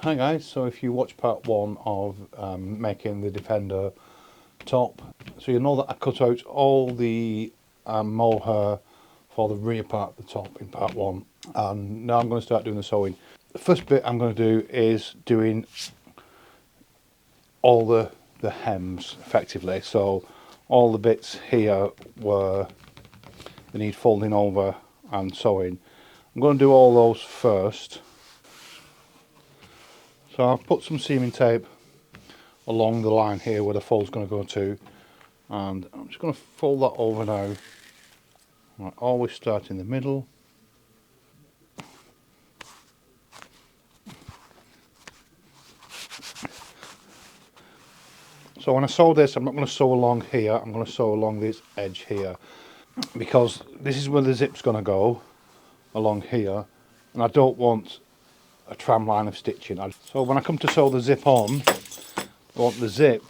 Hi guys, so if you watch part one of making the Defender top, so you know that I cut out all the mohair for the rear part of the top in part one, and now I'm going to start doing the sewing. The first bit I'm going to do is doing all the hems effectively, so all the bits here where they need folding over and sewing. I'm going to do all those first. So I've put some seaming tape along the line here where the fold's going to go to, and I'm just going to fold that over now. I always start in the middle. So when I sew this, I'm not going to sew along here, I'm going to sew along this edge here, because this is where the zip's going to go, along here, and I don't want a tram line of stitching. So when I come to sew the zip on, I want the zip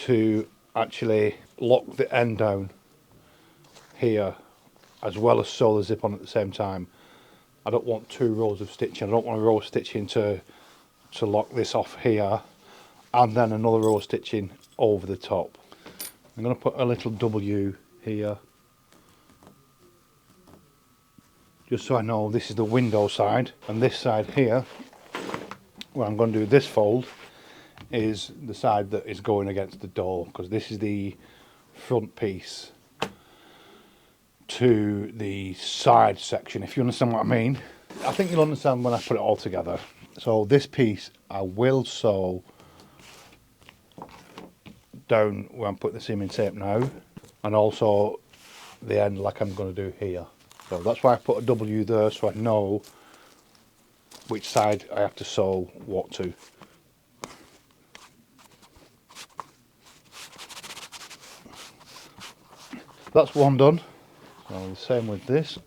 to actually lock the end down here, as well as sew the zip on at the same time. I don't want two rows of stitching. I don't want a row of stitching to lock this off here, and then another row of stitching over the top. I'm going to put a little W here, just so I know this is the window side, and this side here, where I'm going to do this fold, is the side that is going against the door, because this is the front piece to the side section, if you understand what I mean. I think you'll understand when I put it all together. So this piece I will sew down where I'm putting the seaming tape now, and also the end like I'm going to do here. So that's why I put a W there, so I know which side I have to sew what to. That's one done. So the same with this.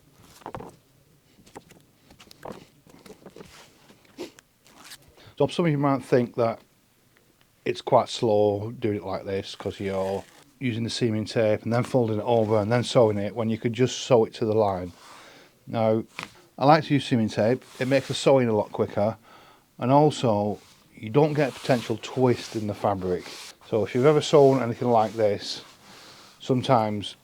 So some of you might think that it's quite slow doing it like this, because you're using the seaming tape and then folding it over and then sewing it, when you could just sew it to the line. Now, I like to use seaming tape. It makes the sewing a lot quicker, and also you don't get a potential twist in the fabric. So if you've ever sewn anything like this, sometimes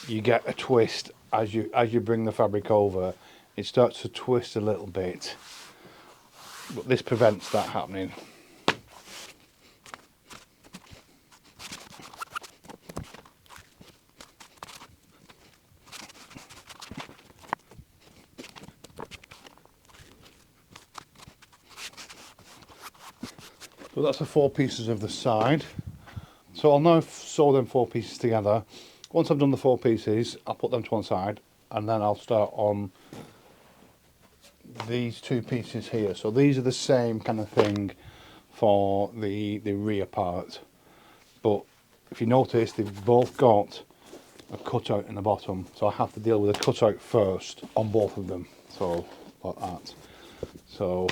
you get a twist as you bring the fabric over. It starts to twist a little bit, but this prevents that happening. So that's the 4 pieces of the side. So I'll now sew them 4 pieces together. Once I've done the 4 pieces, I'll put them to one side, and then I'll start on these 2 pieces here. So these are the same kind of thing for the rear part, but if you notice, they've both got a cutout in the bottom, so I have to deal with a cutout first on both of them. So like that. So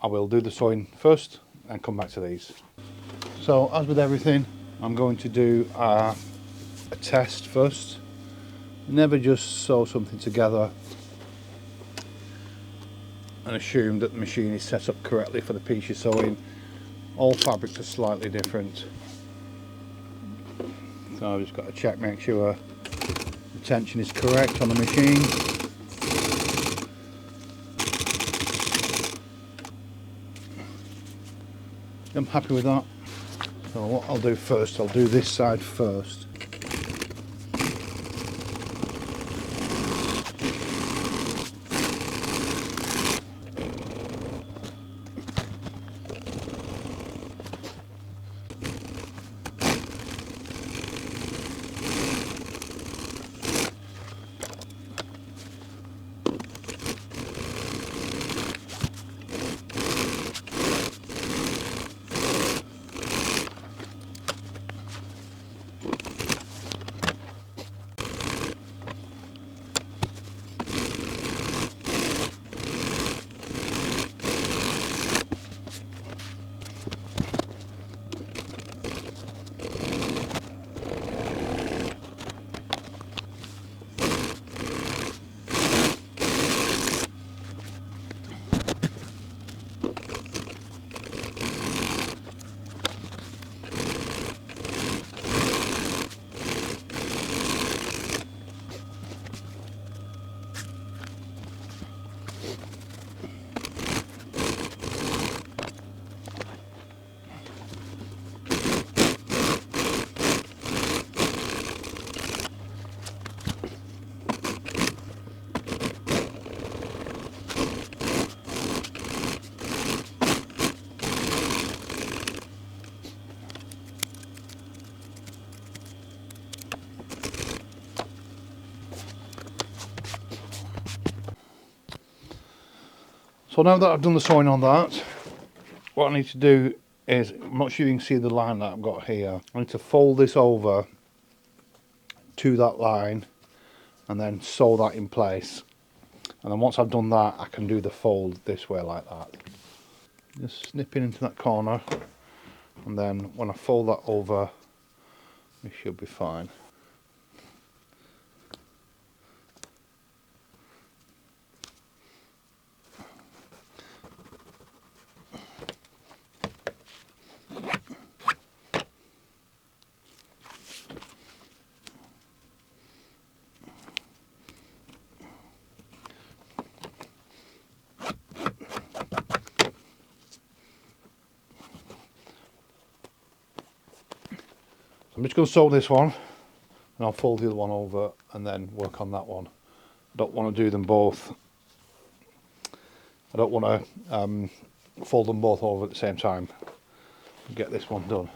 I will do the sewing first and come back to these. So as with everything, I'm going to do a test first. Never just sew something together and assume that the machine is set up correctly for the piece you're sewing. All fabrics are slightly different, so I've just got to check, make sure the tension is correct on the machine. I'm happy with that. So what I'll do first, I'll do this side first. So now that I've done the sewing on that, what I need to do is, I'm not sure you can see the line that I've got here. I need to fold this over to that line and then sew that in place. And then once I've done that, I can do the fold this way like that. Just snipping into that corner, and then when I fold that over, it should be fine. I'm just going to sew this one, and I'll fold the other one over and then work on that one. I don't want to do them both. I don't want to fold them both over at the same time. Get this one done.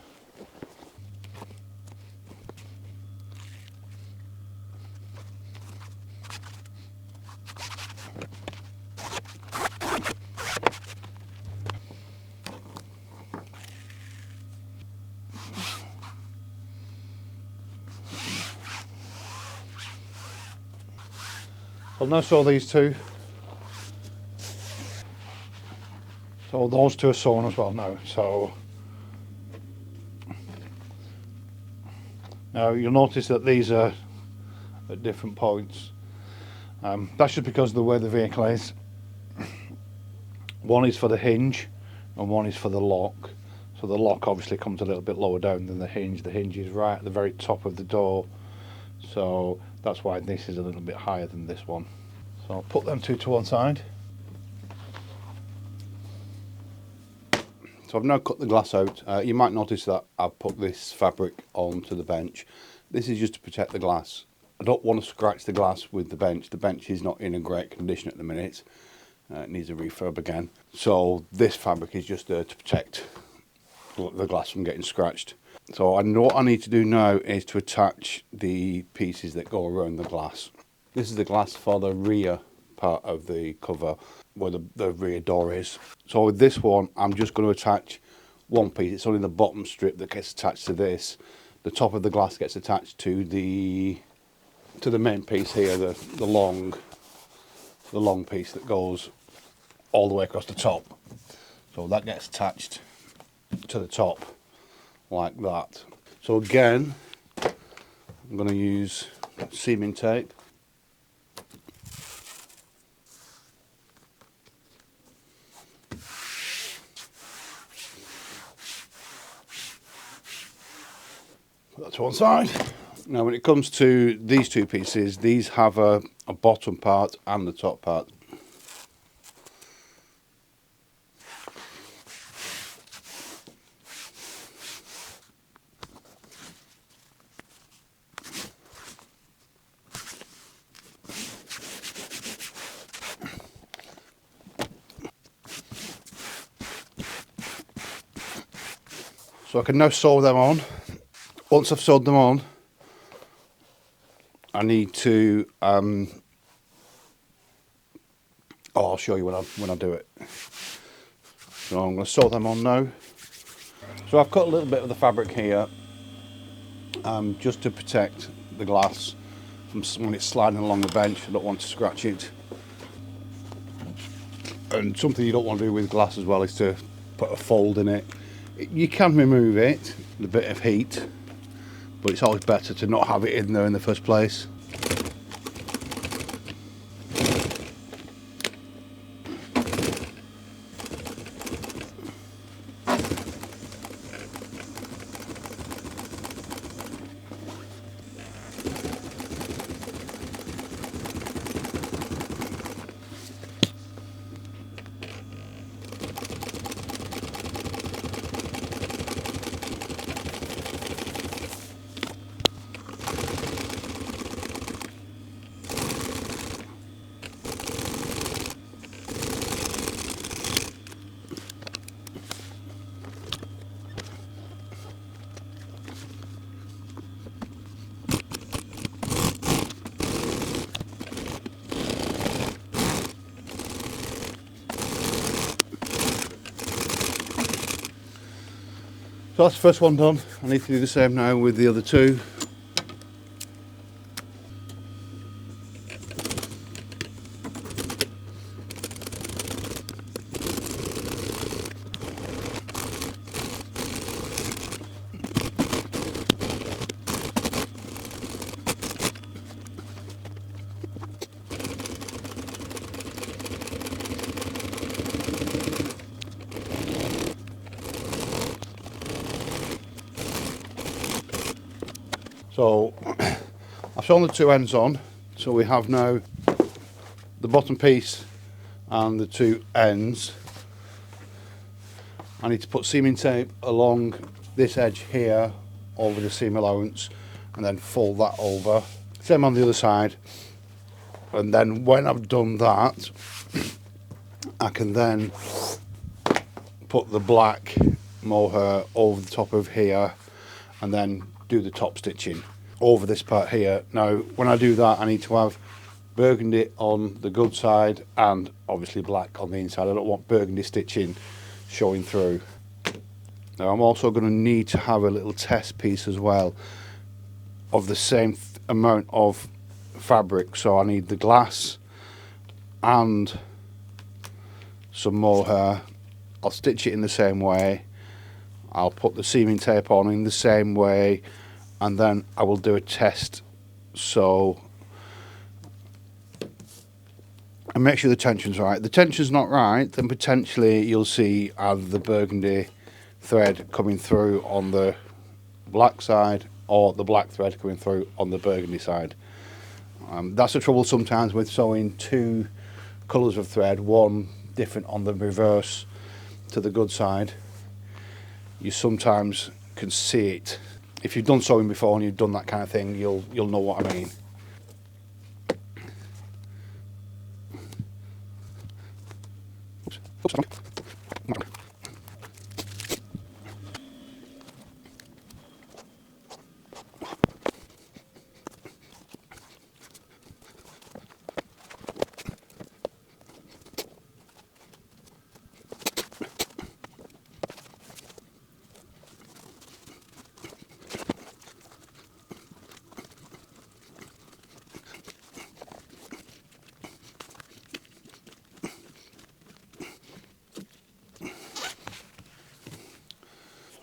I'll now sew these two. So those two are sewn as well now. So now you'll notice that these are at different points. That's just because of the way the vehicle is. One is for the hinge and one is for the lock. So the lock obviously comes a little bit lower down than the hinge. The hinge is right at the very top of the door. So that's why this is a little bit higher than this one. So I'll put them two to one side. So I've now cut the glass out. You might notice that I've put this fabric onto the bench. This is just to protect the glass. I don't want to scratch the glass with the bench. The bench is not in a great condition at the minute. It needs a refurb again. So this fabric is just there to protect the glass from getting scratched. So I know what I need to do now is to attach the pieces that go around the glass. This is the glass for the rear part of the cover, where the rear door is. So with this one, I'm just going to attach one piece. It's only the bottom strip that gets attached to this. The top of the glass gets attached to the main piece here, the long piece that goes all the way across the top. So that gets attached to the top like that. So again, I'm going to use seaming tape. Put that to one side. Now when it comes to these two pieces, these have a bottom part and the top part. So I can now sew them on. Once I've sewed them on, I need to I'll show you when I do it. So I'm going to sew them on now. So I've cut a little bit of the fabric here just to protect the glass from when it's sliding along the bench. I don't want to scratch it. And something you don't want to do with glass as well is to put a fold in it. You can remove it with a bit of heat, but it's always better to not have it in there in the first place. So that's the first one done. I need to do the same now with the other two. So I've sewn the two ends on, so we have now the bottom piece and the two ends. I need to put seaming tape along this edge here over the seam allowance and then fold that over. Same on the other side. And then when I've done that, I can then put the black mohair over the top of here and then do the top stitching over this part here. Now when I do that, I need to have burgundy on the good side and obviously black on the inside. I don't want burgundy stitching showing through. Now I'm also going to need to have a little test piece as well of the same amount of fabric, so I need the glass and some mohair. I'll stitch it in the same way, I'll put the seaming tape on in the same way, and then I will do a test so and make sure the tension's right. If the tension's not right, then potentially you'll see either the burgundy thread coming through on the black side or the black thread coming through on the burgundy side. That's the trouble sometimes with sewing two colours of thread, one different on the reverse to the good side. You sometimes can see it. If you've done sewing before and you've done that kind of thing, you'll know what I mean.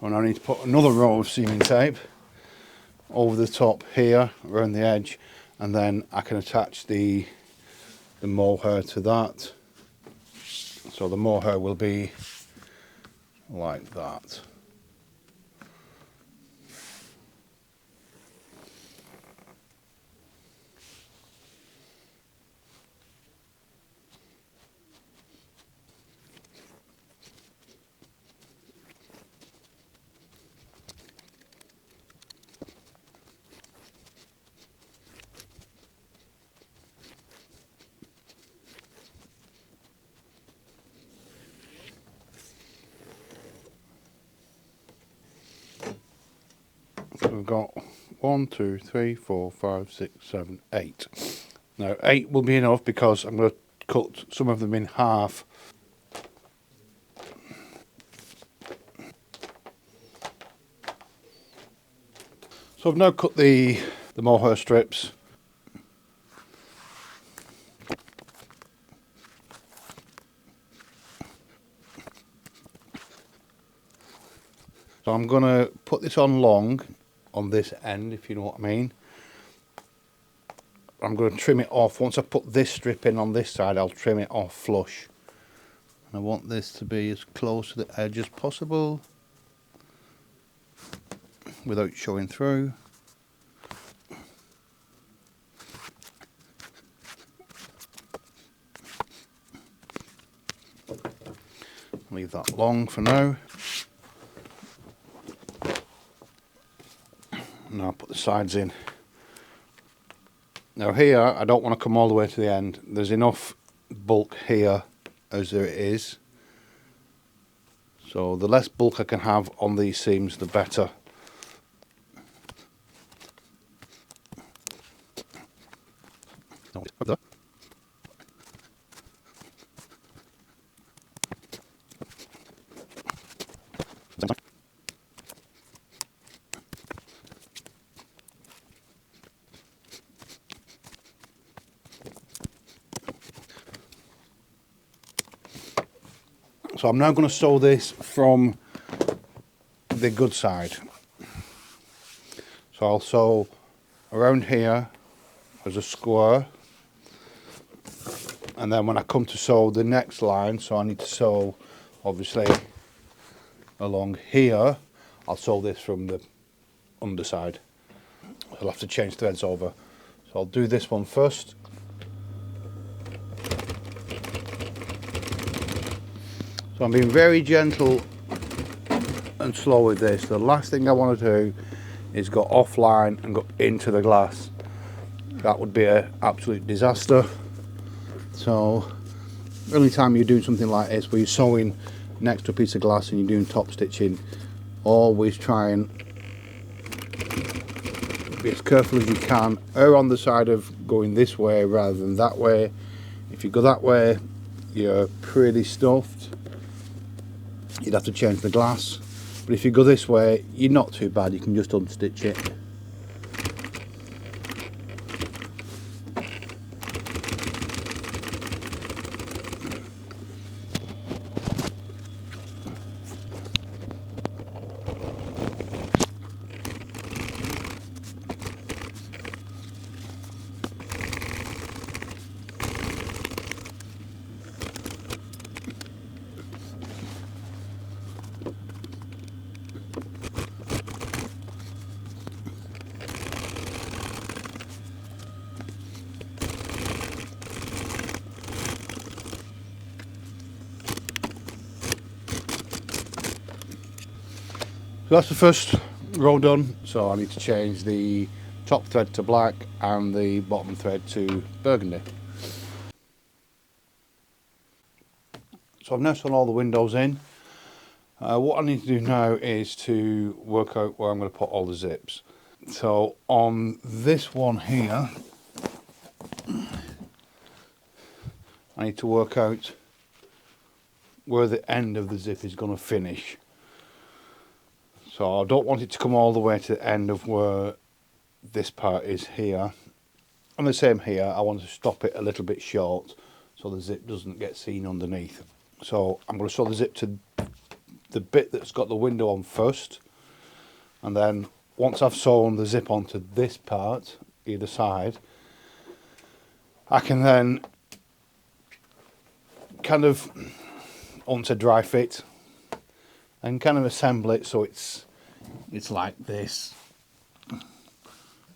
And I need to put another row of seaming tape over the top here around the edge, and then I can attach the mohair to that. So the mohair will be like that. So we've got 1, 2, 3, 4, 5, 6, 7, 8. Now 8 will be enough because I'm going to cut some of them in half. So I've now cut the mohair strips. So I'm going to put this on long on this end, if you know what I mean. I'm going to trim it off. Once I put this strip in on this side, I'll trim it off flush. And I want this to be as close to the edge as possible without showing through. Leave that long for now. Now I'll put the sides in. Now here, I don't want to come all the way to the end. There's enough bulk here as there is. So the less bulk I can have on these seams, the better. So I'm now going to sew this from the good side. So I'll sew around here as a square, and then when I come to sew the next line, so I need to sew obviously along here, I'll sew this from the underside. I'll have to change threads over. So I'll do this one first. So I'm being very gentle and slow with this. The last thing I want to do is go offline and go into the glass. That would be an absolute disaster. So any time you're doing something like this where you're sewing next to a piece of glass and you're doing top stitching, always try and be as careful as you can. Err on the side of going this way rather than that way. If you go that way, you're pretty stuffed. You'd have to change the glass. But if you go this way, you're not too bad. You can just unstitch it. So that's the first row done, so I need to change the top thread to black and the bottom thread to burgundy. So I've now sewn all the windows in. What I need to do now is to work out where I'm going to put all the zips. So on this one here, I need to work out where the end of the zip is going to finish. So I don't want it to come all the way to the end of where this part is here. And the same here, I want to stop it a little bit short so the zip doesn't get seen underneath. So I'm going to sew the zip to the bit that's got the window on first. And then once I've sewn the zip onto this part, either side, I can then kind of onto dry fit and kind of assemble it so it's like this.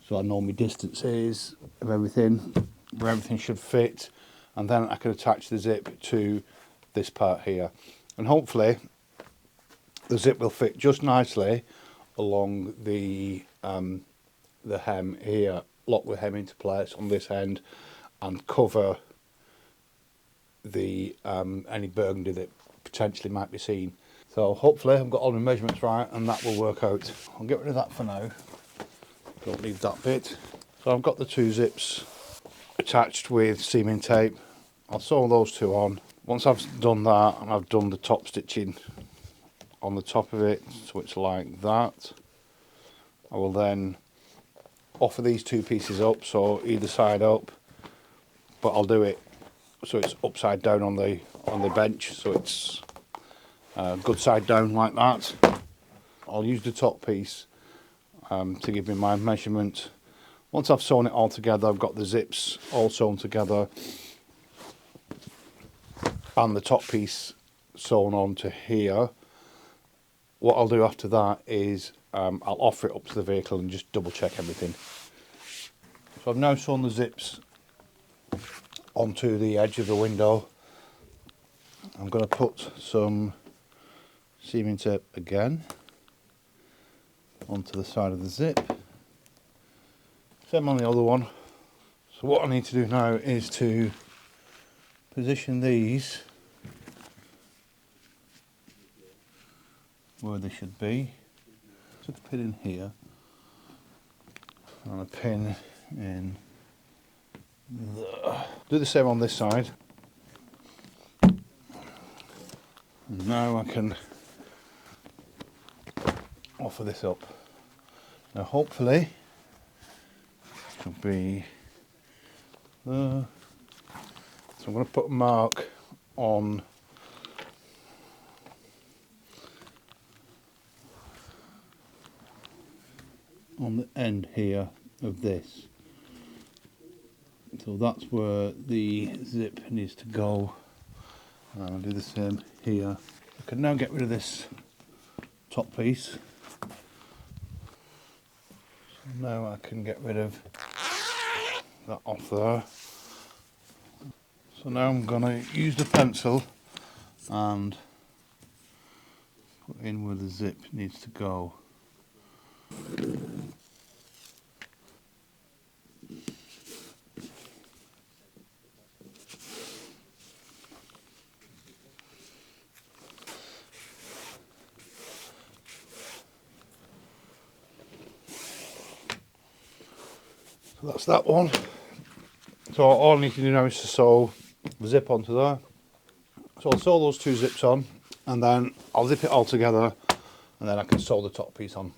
So I know my distances of everything, where everything should fit, and then I can attach the zip to this part here, and hopefully the zip will fit just nicely along the hem here, lock the hem into place on this end and cover the any burgundy that potentially might be seen. So hopefully I've got all my measurements right and that will work out. I'll get rid of that for now. Don't need that bit. So I've got the two zips attached with seaming tape. I'll sew those two on. Once I've done that and I've done the top stitching on the top of it, so it's like that, I will then offer these two pieces up, so either side up, but I'll do it so it's upside down on the bench, so it's good side down like that. I'll use the top piece to give me my measurement. Once I've sewn it all together, I've got the zips all sewn together and the top piece sewn onto here. What I'll do after that is I'll offer it up to the vehicle and just double check everything. So I've now sewn the zips onto the edge of the window. I'm going to put some seaming tape again onto the side of the zip. Same on the other one. So what I need to do now is to position these where they should be. Put a pin in here and a pin in there. Do the same on this side. And now I can offer this up. Now hopefully it will be there. So I'm going to put a mark on on the end here of this. So that's where the zip needs to go. And I'll do the same here. I can now get rid of this top piece. So now I can get rid of that off there. So now I'm going to use the pencil and put in where the zip needs to go. So that's that one. So all I need to do now is to sew the zip onto there. So I'll sew those two zips on and then I'll zip it all together and then I can sew the top piece on.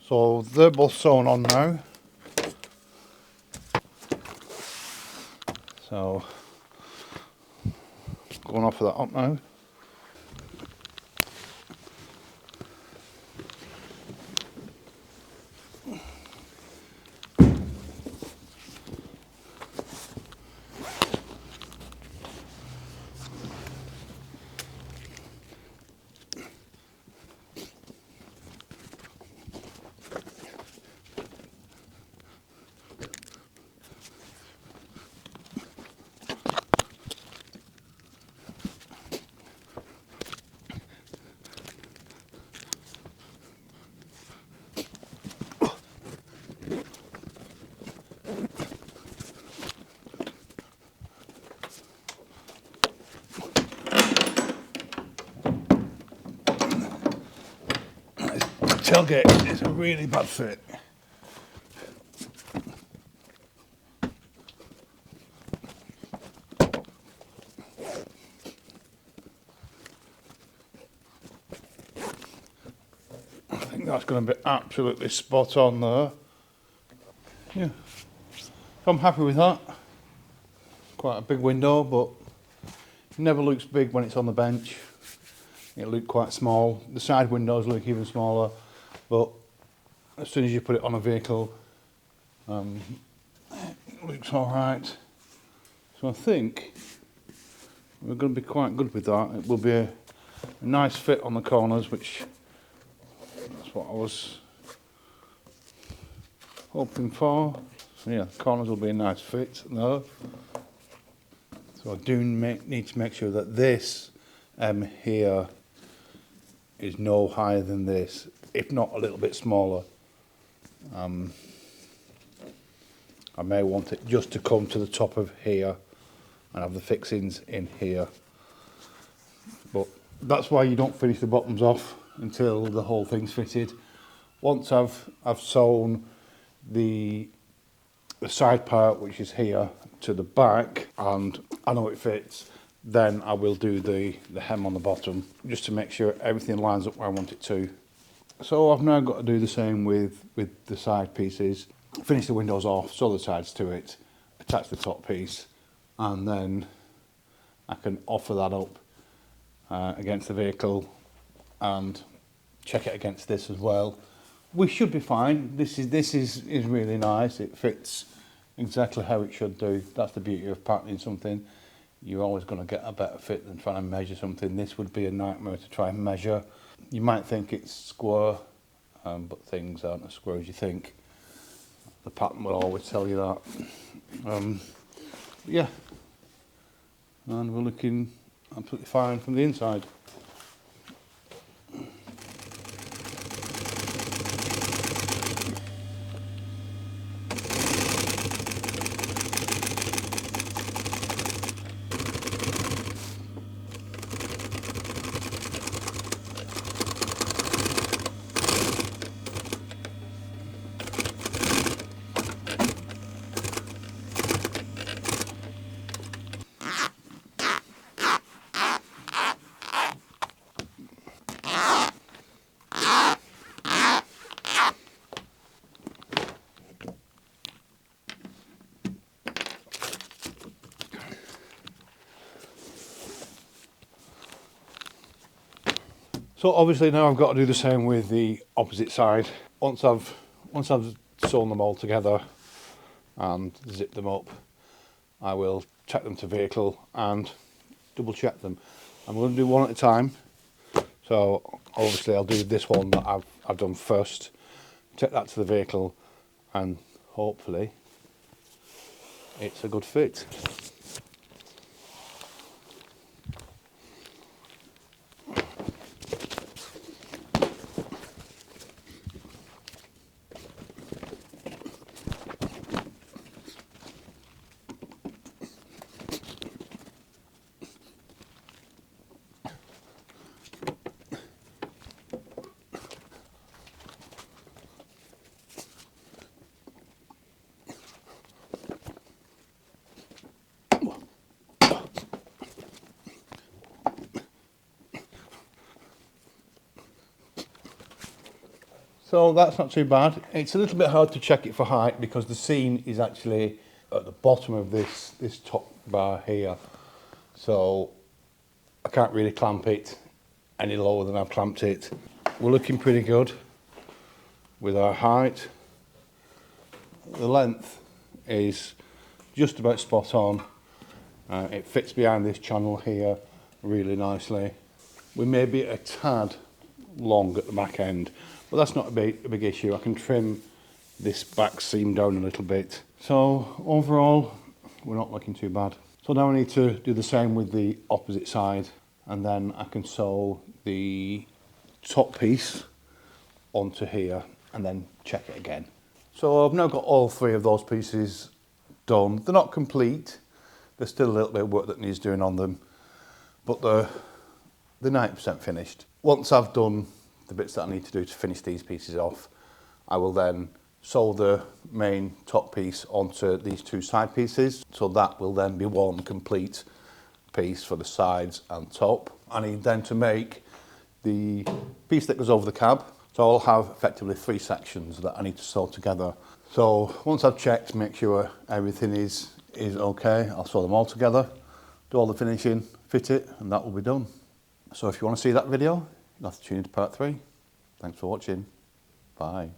So they're both sewn on now. So going off of that up now. Tailgate is a really bad fit. I think that's going to be absolutely spot on there. Yeah, so I'm happy with that. Quite a big window, but it never looks big when it's on the bench. It looked quite small. The side windows look even smaller, but as soon as you put it on a vehicle, it looks alright. So I think we're going to be quite good with that. It will be a nice fit on the corners, which that's what I was hoping for. So yeah, the corners will be a nice fit there. So I do need to make sure that this here is no higher than this, if not a little bit smaller. I may want it just to come to the top of here and have the fixings in here. But that's why you don't finish the bottoms off until the whole thing's fitted. Once I've sewn the side part, which is here, to the back, and I know it fits, then I will do the hem on the bottom, just to make sure everything lines up where I want it to. So I've now got to do the same with the side pieces. Finish the windows off, sew the sides to it, attach the top piece, and then I can offer that up against the vehicle and check it against this as well. We should be fine. This is really nice. It fits exactly how it should do. That's the beauty of patterning something. You're always going to get a better fit than trying to measure something. This would be a nightmare to try and measure. You might think it's square, but things aren't as square as you think. The pattern will always tell you that. Yeah, and we're looking absolutely fine from the inside. So obviously now I've got to do the same with the opposite side. Once I've sewn them all together and zipped them up, I will check them to vehicle and double check them. I'm going to do one at a time. So obviously I'll do this one that I've done first, take that to the vehicle, and hopefully it's a good fit. So that's not too bad. It's a little bit hard to check it for height because the seam is actually at the bottom of this top bar here. So I can't really clamp it any lower than I've clamped it. We're looking pretty good with our height. The length is just about spot on. It fits behind this channel here really nicely. We may be a tad long at the back end, but that's not a big issue. I can trim this back seam down a little bit. So overall, we're not looking too bad. So now I need to do the same with the opposite side, and then I can sew the top piece onto here and then check it again. So I've now got all three of those pieces done. They're not complete. There's still a little bit of work that needs doing on them, but they're 90% finished. Once I've done the bits that I need to do to finish these pieces off, I will then sew the main top piece onto these two side pieces. So that will then be one complete piece for the sides and top. I need then to make the piece that goes over the cab. So I'll have effectively three sections that I need to sew together. So once I've checked, make sure everything is okay, I'll sew them all together, do all the finishing, fit it, and that will be done. So if you want to see that video, you'll have to tune into part 3. Thanks for watching. Bye.